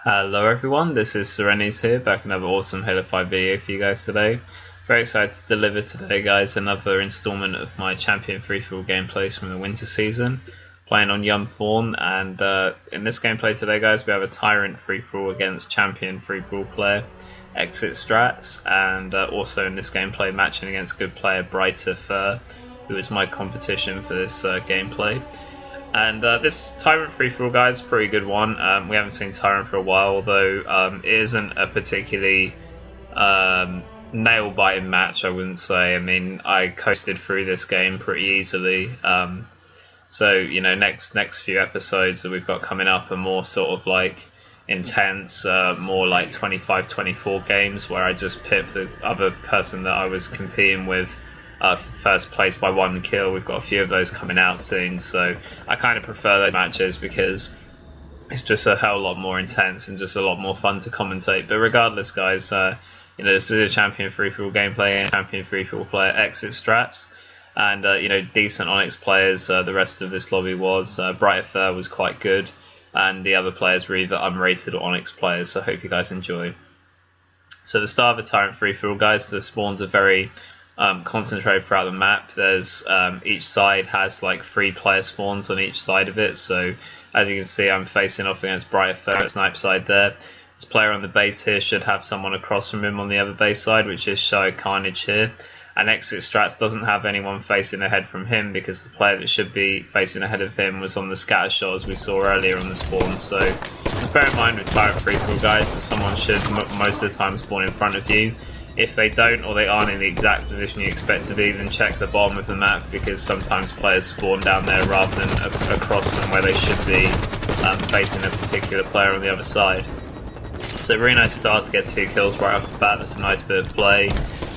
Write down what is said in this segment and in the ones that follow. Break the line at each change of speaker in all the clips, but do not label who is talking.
Hello everyone, this is Serenis here, back with another awesome Halo 5 video for you guys today. Very excited to deliver today guys, another installment of my Champion free-for-all gameplays from the winter season. Playing on Young Fawn, and in this gameplay today guys, we have a Tyrant free-for-all against Champion free-for-all player, Exit Strats, and also in this gameplay matching against good player BrighterFir, who is my competition for this gameplay. And this Tyrant free-for-all guys is a pretty good one. We haven't seen Tyrant for a while, although it isn't a particularly nail-biting match, I wouldn't say. I mean, I coasted through this game pretty easily. So, you know, next few episodes that we've got coming up are more sort of like intense, more like 25-24 games where I just pip the other person that I was competing with first place by one kill. We've got a few of those coming out soon, so I kind of prefer those matches because it's just a hell of a lot more intense and just a lot more fun to commentate. But regardless guys, you know, this is a Champion free-for-all gameplay and Champion free-for-all player Exit Strats, and you know, decent Onyx players. The rest of this lobby was BrighterFir was quite good, and the other players were either unrated or Onyx players, so I hope you guys enjoy. So the start of the Tyrant free-for-all guys, the spawns are very concentrated throughout the map. There's each side has like 3 player spawns on each side of it, so as you can see I'm facing off against BrighterFir, snipe side there. This player on the base here should have someone across from him on the other base side, which is Shy Carnage here, and Exit Strats doesn't have anyone facing ahead from him because the player that should be facing ahead of him was on the scatter shot as we saw earlier on the spawn. So just bear in mind with Tyrant free-for-all guys that someone should most of the time spawn in front of you. If they don't, or they aren't in the exact position you expect to be, then check the bottom of the map, because sometimes players spawn down there rather than across from where they should be facing a particular player on the other side. So really nice start to get 2 kills right off the bat. That's a nice bit of play.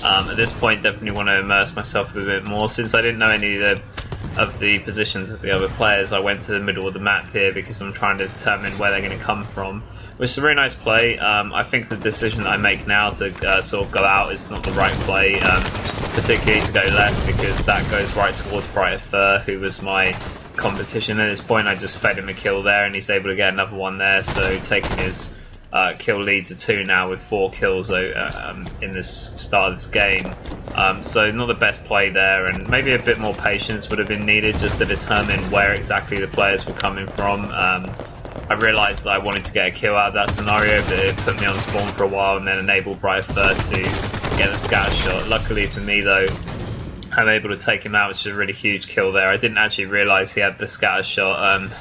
At this point definitely want to immerse myself a bit more. Since I didn't know any of the positions of the other players, I went to the middle of the map here because I'm trying to determine where they're going to come from. Which is a very nice play. I think the decision I make now to sort of go out is not the right play, particularly to go left, because that goes right towards BrighterFir, who was my competition at this point. I just fed him a kill there and he's able to get another one there, so taking his kill lead to 2 now with 4 kills in this start of this game. So not the best play there, and maybe a bit more patience would have been needed just to determine where exactly the players were coming from. I realised that I wanted to get a kill out of that scenario, but it put me on spawn for a while and then enabled BrighterFir to get the scatter shot. Luckily for me though, I'm able to take him out, which is a really huge kill there. I didn't actually realise he had the scatter shot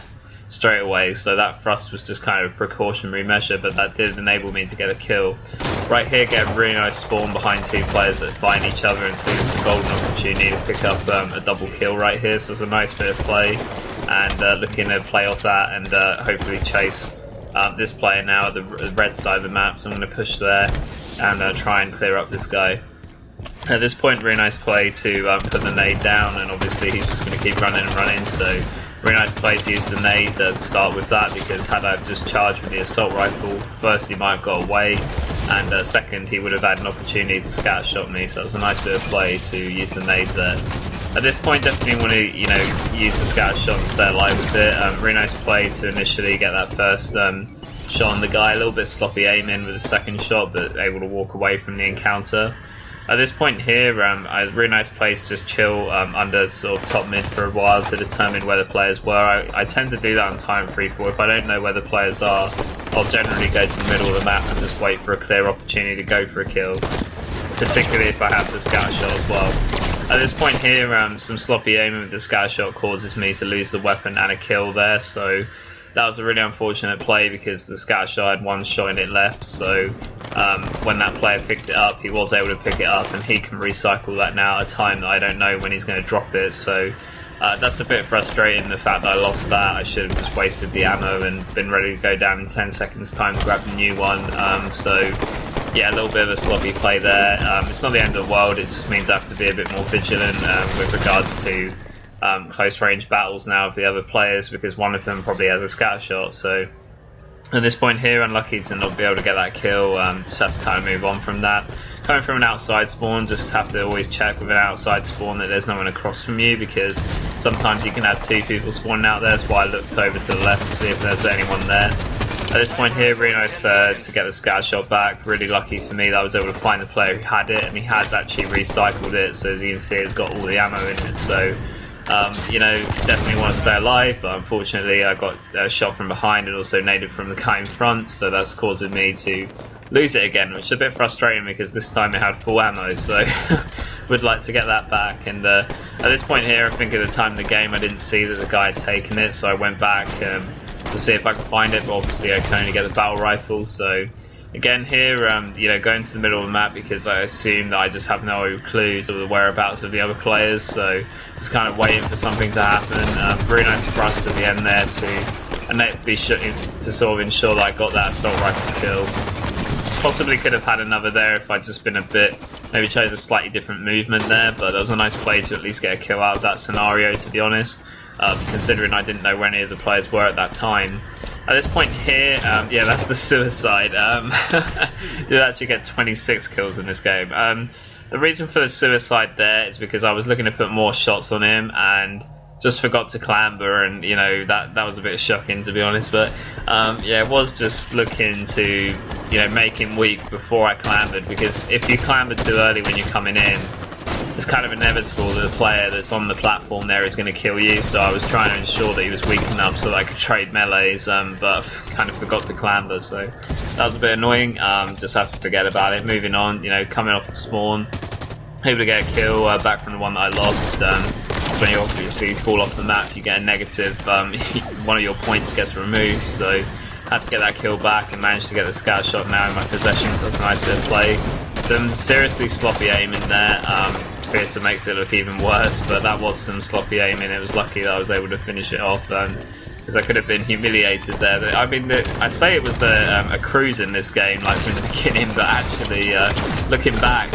straight away, so that thrust was just kind of a precautionary measure, but that did enable me to get a kill. Right here, get a really nice spawn behind 2 players that find each other, and see it's a golden opportunity to pick up a double kill right here, so it's a nice bit of play. And looking to play off that and hopefully chase this player now at the red side of the map, so I'm going to push there and try and clear up this guy. At this point, really nice play to put the nade down, and obviously he's just going to keep running and running, so really nice play to use the nade to start with that, because had I just charged with the assault rifle, first he might have got away, and second he would have had an opportunity to scatter shot me, so it was a nice bit of play to use the nade there. At this point definitely want to, you know, use the scatter shot and stay alive with it. Really nice play to initially get that first shot on the guy, a little bit sloppy aiming with the second shot, but able to walk away from the encounter. At this point here, a really nice play to just chill under sort of top mid for a while to determine where the players were. I tend to do that on Tyrant free-for-all. If I don't know where the players are, I'll generally go to the middle of the map and just wait for a clear opportunity to go for a kill, particularly if I have the scatter shot as well. At this point here, some sloppy aiming with the scatter shot causes me to lose the weapon and a kill there, so that was a really unfortunate play because the scatter shot had 1 shot in it left, so when that player picked it up, he was able to pick it up and he can recycle that now at a time that I don't know when he's going to drop it, so that's a bit frustrating, the fact that I lost that. I should have just wasted the ammo and been ready to go down in 10 seconds time to grab the new one. So yeah, a little bit of a sloppy play there. It's not the end of the world, it just means I have to be a bit more vigilant with regards to close range battles now with the other players, because one of them probably has a scatter shot. So at this point here, unlucky to not be able to get that kill, just have to kind of move on from that. Coming from an outside spawn, just have to always check with an outside spawn that there's no one across from you, because sometimes you can have 2 people spawning out there. That's why I looked over to the left to see if there's anyone there. At this point here, really nice to get the scatter shot back. Really lucky for me that I was able to find the player who had it, and he has actually recycled it. So as you can see, it's got all the ammo in it. So you know, definitely want to stay alive, but unfortunately I got shot from behind and also naded from the guy in front, so that's causing me to lose it again, which is a bit frustrating because this time it had full ammo, so would like to get that back. And at this point here, I think at the time of the game I didn't see that the guy had taken it, so I went back to see if I could find it, but obviously I can only get the battle rifle. So again here, you know, going to the middle of the map because I assume that I just have no clues of the whereabouts of the other players, so just kind of waiting for something to happen. Very nice thrust at the end there to sort of ensure that I got that assault rifle kill. Possibly could have had another there if I'd just been a bit, maybe chose a slightly different movement there, but that was a nice play to at least get a kill out of that scenario, to be honest, considering I didn't know where any of the players were at that time. At this point here, yeah, that's the suicide. Did actually get 26 kills in this game. The reason for the suicide there is because I was looking to put more shots on him and just forgot to clamber, and you know that was a bit shocking, to be honest. But yeah, it was just looking to, you know, make him weak before I clambered, because if you clamber too early when you're coming in, it's kind of inevitable that the player that's on the platform there is going to kill you. So I was trying to ensure that he was weak enough so that I could trade melees, but kind of forgot to clamber, so that was a bit annoying. Just have to forget about it. Moving on, you know, coming off the spawn, able to get a kill back from the one that I lost. When you obviously fall off the map, you get a negative, one of your points gets removed, so had to get that kill back and managed to get the scout shot now in my possession, so that's a nice bit of play. Some seriously sloppy aiming there. Theatre makes it look even worse, but that was some sloppy aiming. It was lucky that I was able to finish it off, because I could have been humiliated there. I mean, I say it was a cruise in this game, like from the beginning, but actually, looking back,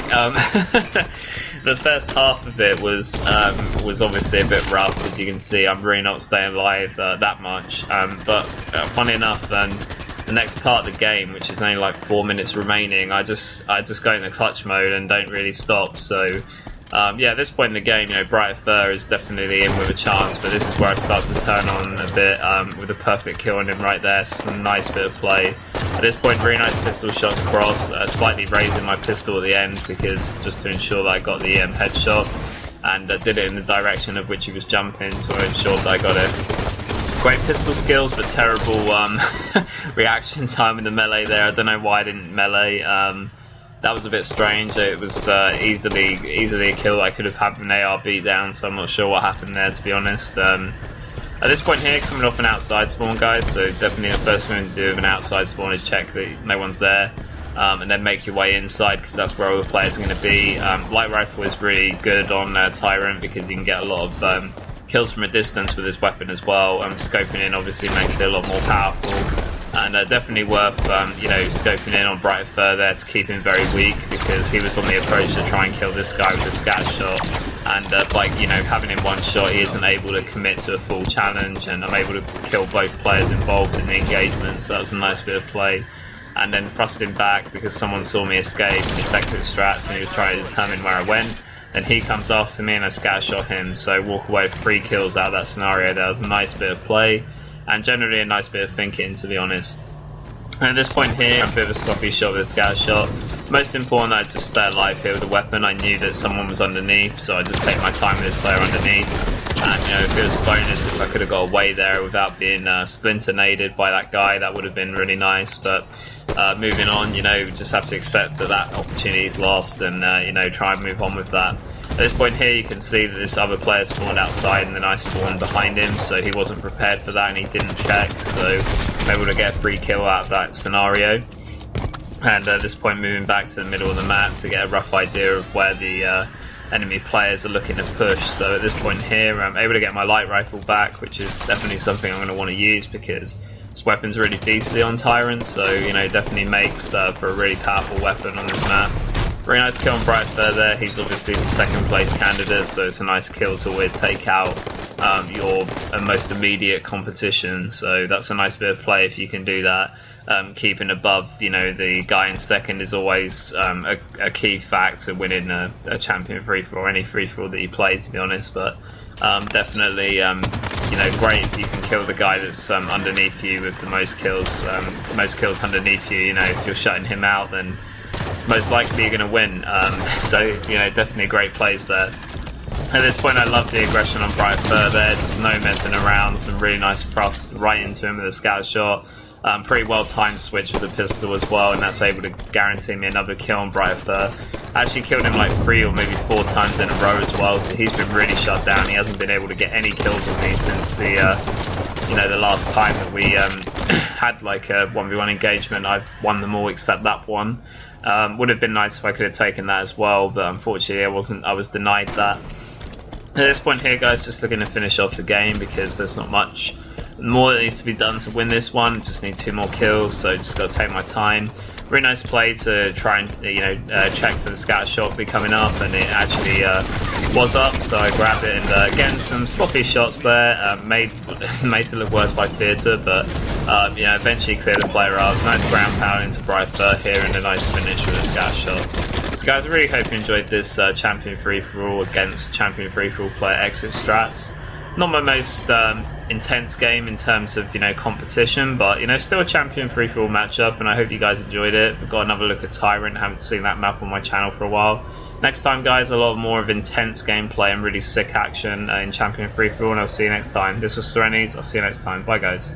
the first half of it was obviously a bit rough. As you can see, I'm really not staying alive that much. But funny enough, the next part of the game, which is only like 4 minutes remaining, I just go into clutch mode and don't really stop. So yeah, at this point in the game, you know, BrighterFir is definitely in with a chance, but this is where I start to turn on a bit with a perfect kill on him right there. Some nice bit of play. At this point, very nice pistol shots across, slightly raising my pistol at the end because just to ensure that I got the headshot, and did it in the direction of which he was jumping, so I ensured that I got it. Great pistol skills, but terrible reaction time in the melee there. I don't know why I didn't melee. That was a bit strange. It was easily a kill. I could have had an AR beat down, so I'm not sure what happened there, to be honest. At this point here, coming off an outside spawn, guys, so definitely the first thing to do with an outside spawn is check that no one's there, and then make your way inside, because that's where all the players are going to be. Light rifle is really good on Tyrant because you can get a lot of kills from a distance with this weapon as well. Scoping in obviously makes it a lot more powerful, and definitely worth you know, scoping in on BrighterFir there to keep him very weak, because he was on the approach to try and kill this guy with a scat shot, and by, you know, having him one shot, he isn't able to commit to a full challenge, and I'm able to kill both players involved in the engagement, so that was a nice bit of play. And then thrusting back because someone saw me escape and he sectored strats and he was trying to determine where I went. Then he comes after me and I scatter shot him, so walk away with 3 kills out of that scenario. That was a nice bit of play, and generally a nice bit of thinking, to be honest. And at this point here, a bit of a sloppy shot with a scatter shot. Most important, I just stay alive here with the weapon. I knew that someone was underneath, so I just take my time with this player underneath. And you know, if it was a bonus, if I could have got away there without being splinter naded by that guy, that would have been really nice. But moving on, you know, just have to accept that that opportunity is lost, and you know, try and move on with that. At this point here, you can see that this other player spawned outside and then I spawned behind him, so he wasn't prepared for that and he didn't check, so I'm able to get a free kill out of that scenario. And at this point, moving back to the middle of the map to get a rough idea of where the enemy players are looking to push. So at this point here, I'm able to get my light rifle back, which is definitely something I'm going to want to use because this weapon's really beastly on Tyrant, so you know, definitely makes for a really powerful weapon on this map. Very nice kill on BrighterFir there. He's obviously the second place candidate, so it's a nice kill to always take out your most immediate competition, so that's a nice bit of play if you can do that. Keeping above, you know, the guy in second is always a key factor winning a champion free-for-all, or any free-for-all that you play, to be honest. But definitely you know, great if you can kill the guy that's underneath you with the most kills underneath you. You know, if you're shutting him out, then it's most likely you're going to win. So, you know, definitely great plays there. At this point, I love the aggression on BrighterFir there, just no messing around, some really nice thrust right into him with a scout shot. Pretty well timed switch with the pistol as well, and that's able to guarantee me another kill on BrighterFir. I actually killed him like 3 or maybe 4 times in a row as well, so he's been really shut down. He hasn't been able to get any kills on me since the, you know, the last time that we had like a 1v1 engagement. I've won them all except that one. Would have been nice if I could have taken that as well, but unfortunately I was denied that. At this point here, guys, just looking to finish off the game because there's not much more that needs to be done to win this one. Just need 2 more kills, so just got to take my time. Really nice play to try and check for the scout shot be coming up, and it actually was up, so I grabbed it, and again some sloppy shots there, made to look worse by Theatre, but you know, eventually cleared the player up. Nice ground pound into BrighterFir here, and a nice finish with a scout shot. So guys, I really hope you enjoyed this Champion Free-For-All against Champion Free-For-All player Exit Strats. Not my most intense game in terms of, you know, competition, but, you know, still a Champion Free-For-All matchup, and I hope you guys enjoyed it. We've got another look at Tyrant. I haven't seen that map on my channel for a while. Next time, guys, a lot more of intense gameplay and really sick action in Champion Free-For-All, and I'll see you next time. This was Serenes. I'll see you next time. Bye, guys.